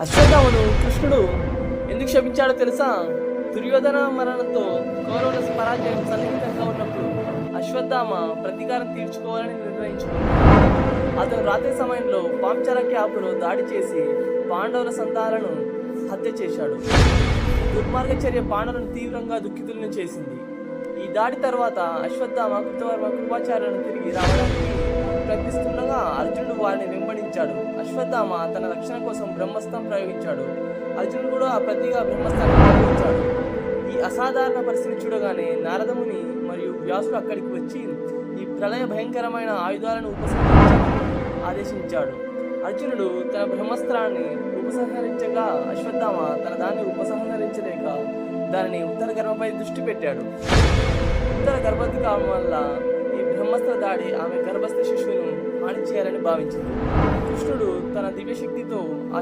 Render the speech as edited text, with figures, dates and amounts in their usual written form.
అశ్వత్థామను కృష్ణుడు ఎందుకు శపించాడో తెలుసా? దుర్యోధన మరణంతో కౌరవుల పరాజయం సన్నిహితంగా ఉన్నప్పుడు అశ్వత్థామ ప్రతీకారం తీర్చుకోవాలని నిర్ణయించుకున్నాడు. అతను రాత్రి సమయంలో పాంచాల క్యాంపులో దాడి చేసి పాండవుల సంతాలను హత్య చేశాడు. దుర్మార్గ చర్య పాండవులను తీవ్రంగా దుఃఖితులను చేసింది. ఈ దాడి తర్వాత అశ్వత్థామ కృతవర్మ కృపాచార్యులను తిరిగి రావడానికి ప్రయత్నిస్తుండగా అర్జునుడు వారిని వెంబడించాడు. అశ్వత్థామ తన రక్షణ కోసం బ్రహ్మస్త్రం ప్రయోగించాడు. అర్జునుడు కూడా ప్రతిగా బ్రహ్మస్త్రాన్ని ప్రయోగించాడు. ఈ అసాధారణ పరిస్థితిని చూడగానే నారదముని మరియు వ్యాసుడు అక్కడికి వచ్చి ఈ ప్రళయ భయంకరమైన ఆయుధాలను ఉపసంహరించాలని ఆదేశించాడు. అర్జునుడు తన బ్రహ్మస్త్రాన్ని ఉపసంహరించగా అశ్వత్థామ తన దాన్ని ఉపసంహరించలేక దానిని ఉత్తర గర్భపై దృష్టి పెట్టాడు. ఉత్తర గర్భవతి కావడం వల్ల ఈ బ్రహ్మస్త్ర దాడి ఆమె గర్భస్థ శిశువును హాని చేయాలని భావించింది. కృష్ణుడు తన దివ్యశక్తితో ఆ